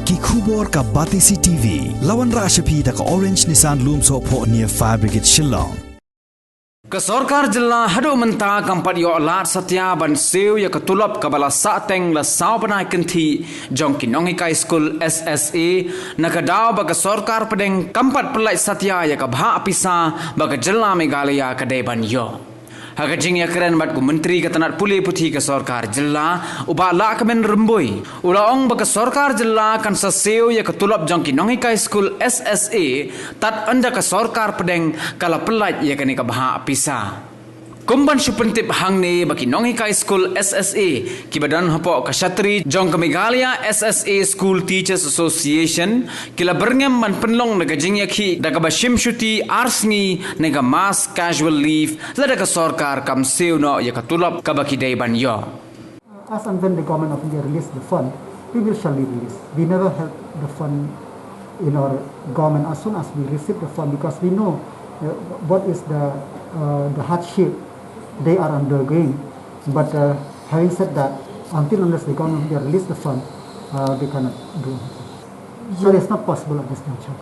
ki khubor ka Batisi TV lawan Rashapi da ka Orange Nissan Loom so po near Fire Brigade Shillong. Ke Sorkar jela hadu menta kampat yo lat satya ban Siew ya ke Tulop ke bala sateng la saw panai kenti jongki Nonghikai School SSA na ke daw ba ke Sorkar Pdeng kampat Pyllait satya ya ke Pisa ba ke jela Meghalaya ke deban yo. Hagajing ya keren bat ku menteri ke tanat pulih putih ke Sorkar jela uba la ke men remboi ula ong ba ke Sorkar jela kan sa Siew ya ke Tulop jongki Nonghikai School SSA tat anda ke Sorkar Pdeng kala Pyllait ya ke ni ke Pisa. Kumban supentip hang ni bagi Nonghikai School SSA ki badan hapo ka Shatri jong ke Meghalaya SSA School Teachers Association kila berngem man penlong naga jingya ki daga bashim shuti arsngi naga mass casual leave lada ka Sorkar kam Siew no ya ka Tulop ka baki dayban yo. As and when the government of India release the fund, we will surely release. We never held the fund in our government as soon as we receive the fund because we know what is the hardship they are undergoing. But having said that, until unless the government release the fund, they cannot do it. So it's not possible at this juncture.